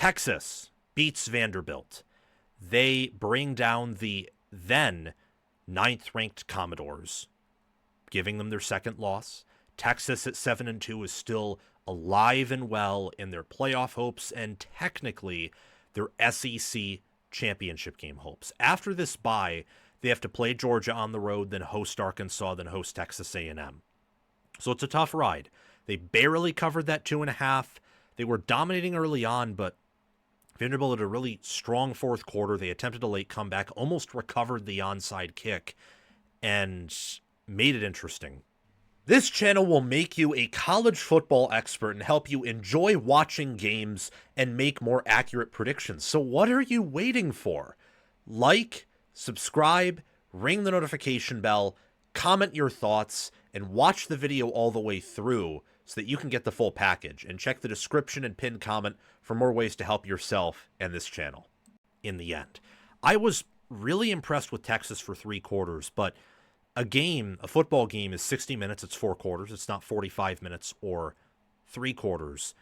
Texas beats Vanderbilt. They bring down the then ninth-ranked Commodores, giving them their second loss. Texas at 7-2 is still alive and well in their playoff hopes and technically their SEC championship game hopes. After this bye, they have to play Georgia on the road, then host Arkansas, then host Texas A&M. So it's a tough ride. They barely covered that 2.5. They were dominating early on, but Vanderbilt had a really strong fourth quarter. They attempted a late comeback, almost recovered the onside kick, and made it interesting. This channel will make you a college football expert and help you enjoy watching games and make more accurate predictions. So what are you waiting for? Like, subscribe, ring the notification bell, comment your thoughts, and watch the video all the way through so that you can get the full package. And check the description and pinned comment for more ways to help yourself and this channel. In the end, I was really impressed with Texas for 3 quarters, but a football game is 60 minutes. It's 4 quarters. It's not 45 minutes or 3 quarters.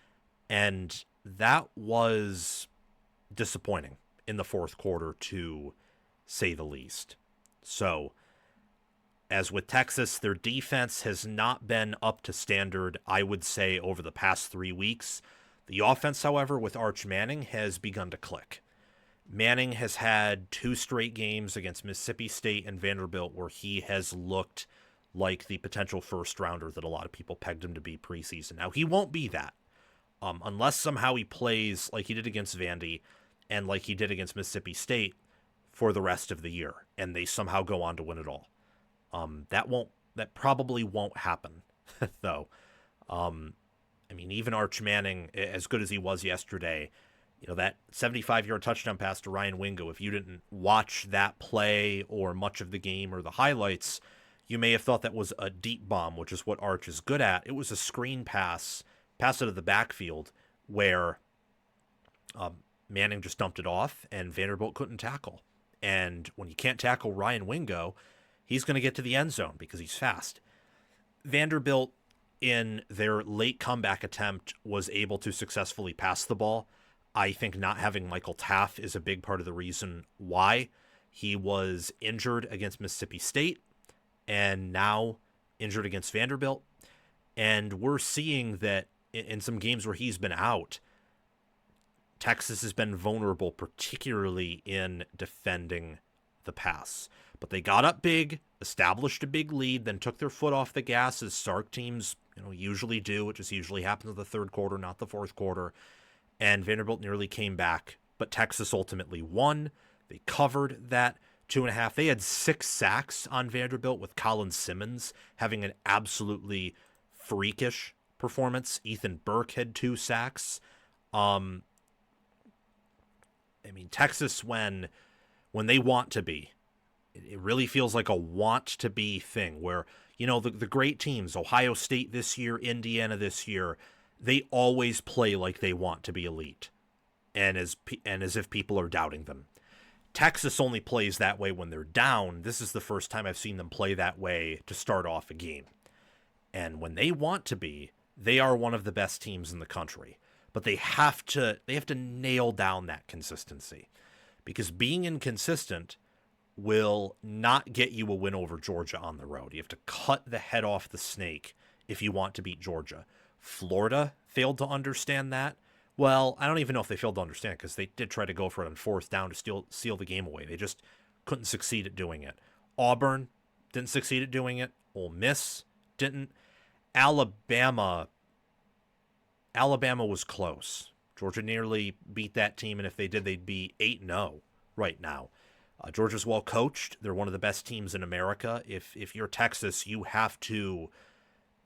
And that was disappointing in the fourth quarter, to say the least. So, as with Texas, their defense has not been up to standard, I would say, over the past 3 weeks. The offense, however, with Arch Manning has begun to click. Manning has had 2 straight games against Mississippi State and Vanderbilt where he has looked like the potential first-rounder that a lot of people pegged him to be preseason. Now, he won't be that, unless somehow he plays like he did against Vandy and like he did against Mississippi State for the rest of the year, and they somehow go on to win it all. That probably won't happen, though. Even Arch Manning, as good as he was yesterday, that 75-yard touchdown pass to Ryan Wingo, if you didn't watch that play or much of the game or the highlights, you may have thought that was a deep bomb, which is what Arch is good at. It was a screen pass out of the backfield, where Manning just dumped it off, and Vanderbilt couldn't tackle. And when you can't tackle Ryan Wingo, he's going to get to the end zone because he's fast. Vanderbilt, in their late comeback attempt, was able to successfully pass the ball. I think not having Michael Taft is a big part of the reason why. He was injured against Mississippi State and now injured against Vanderbilt. And we're seeing that in some games where he's been out, Texas has been vulnerable, particularly in defending the pass. But they got up big, established a big lead, then took their foot off the gas, as Sark teams usually do. It just usually happens in the third quarter, not the fourth quarter. And Vanderbilt nearly came back, but Texas ultimately won. They covered that 2.5. They had 6 sacks on Vanderbilt, with Colin Simmons having an absolutely freakish performance. Ethan Burke had 2 sacks. Texas, when they want to be, it really feels like a want to be thing where, the great teams, Ohio State this year, Indiana this year, they always play like they want to be elite, and as if people are doubting them. Texas only plays that way when they're down. This is the first time I've seen them play that way to start off a game. And when they want to be, they are one of the best teams in the country. But they have to nail down that consistency, because being inconsistent will not get you a win over Georgia on the road. You have to cut the head off the snake if you want to beat Georgia. Florida failed to understand that. Well, I don't even know if they failed to understand, because they did try to go for it on 4th down to seal the game away. They just couldn't succeed at doing it. Auburn didn't succeed at doing it. Ole Miss didn't. Alabama was close. Georgia nearly beat that team, and if they did, they'd be 8-0 right now. Georgia's well coached. They're one of the best teams in America. If you're Texas, you have to,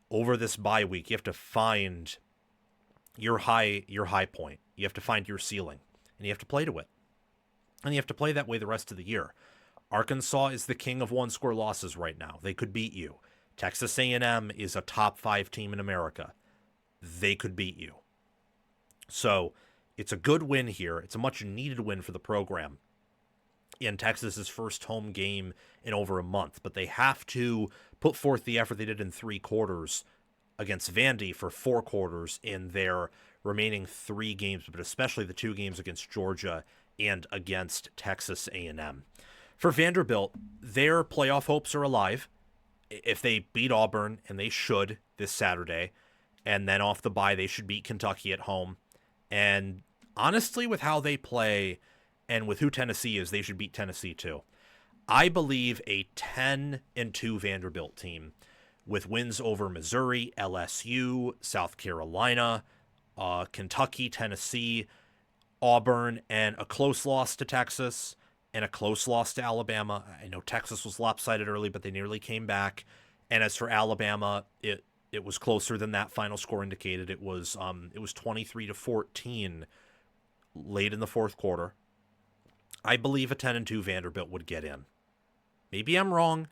over this bye week, you have to find your high point. You have to find your ceiling, and you have to play to it. And you have to play that way the rest of the year. Arkansas is the king of 1-score losses right now. They could beat you. Texas A&M is a top 5 team in America. They could beat you. So it's a good win here. It's a much needed win for the program in Texas's first home game in over a month. But they have to put forth the effort they did in 3 quarters against Vandy for 4 quarters in their remaining 3 games, but especially the 2 games against Georgia and against Texas A&M. For Vanderbilt, their playoff hopes are alive. If they beat Auburn, and they should this Saturday, and then off the bye, they should beat Kentucky at home. And honestly, with how they play and with who Tennessee is, they should beat Tennessee too. I believe a 10-2 Vanderbilt team with wins over Missouri, LSU, South Carolina, Kentucky, Tennessee, Auburn, and a close loss to Texas and a close loss to Alabama. I know Texas was lopsided early, but they nearly came back. And as for Alabama, it was closer than that final score indicated. It was 23-14 late in the fourth quarter. I believe a 10-2 Vanderbilt would get in. Maybe I'm wrong.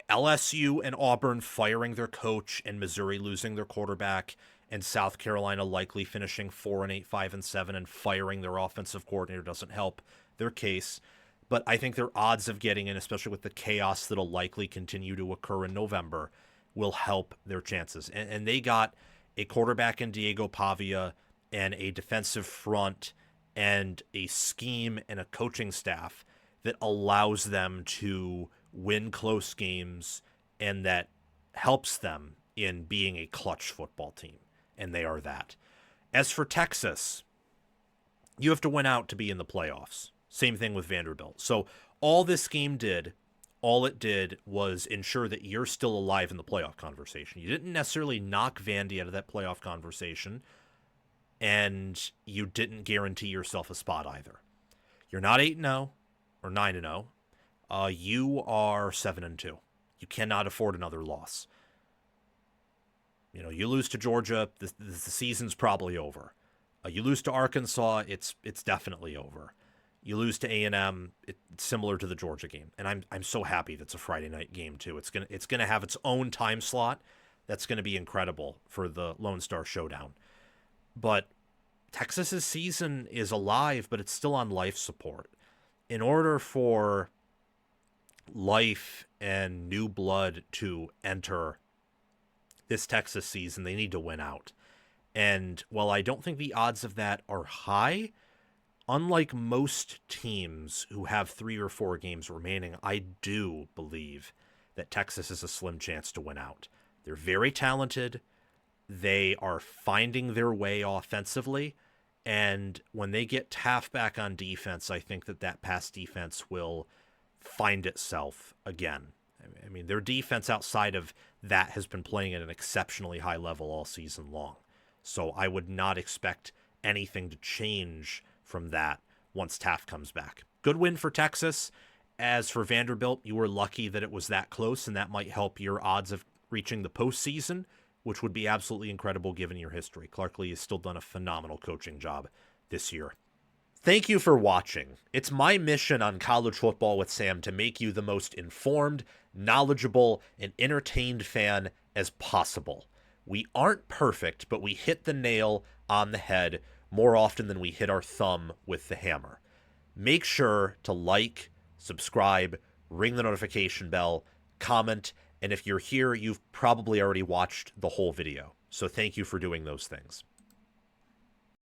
LSU and Auburn firing their coach, and Missouri losing their quarterback, and South Carolina likely finishing 4-8, 5-7, and firing their offensive coordinator doesn't help their case. But I think their odds of getting in, especially with the chaos that'll likely continue to occur in November, will help their chances. And they got a quarterback in Diego Pavia and a defensive front and a scheme and a coaching staff that allows them to win close games and that helps them in being a clutch football team. And they are that. As for Texas, you have to win out to be in the playoffs. Same thing with Vanderbilt. So all this game did, all it did was ensure that you're still alive in the playoff conversation. You didn't necessarily knock Vandy out of that playoff conversation, and you didn't guarantee yourself a spot either. You're not 8-0 or 9-0. You are 7-2. You cannot afford another loss. You lose to Georgia, the season's probably over. You lose to Arkansas, it's definitely over. You lose to A&M, it's similar to the Georgia game. And I'm so happy that's a Friday night game too. It's gonna have its own time slot. That's gonna be incredible for the Lone Star Showdown. But Texas's season is alive, but it's still on life support. In order for life and new blood to enter this Texas season, they need to win out. And while I don't think the odds of that are high, unlike most teams who have 3 or 4 games remaining, I do believe that Texas is a slim chance to win out. They're very talented. They are finding their way offensively. And when they get Taft back on defense, I think that pass defense will find itself again. I mean, their defense outside of that has been playing at an exceptionally high level all season long. So I would not expect anything to change from that once Taft comes back. Good win for Texas. As for Vanderbilt, you were lucky that it was that close, and that might help your odds of reaching the postseason, which would be absolutely incredible given your history. Clark Lee has still done a phenomenal coaching job this year. Thank you for watching. It's my mission on College Football with Sam to make you the most informed, knowledgeable, and entertained fan as possible. We aren't perfect, but we hit the nail on the head more often than we hit our thumb with the hammer. Make sure to like, subscribe, ring the notification bell, comment, and if you're here, you've probably already watched the whole video. So thank you for doing those things.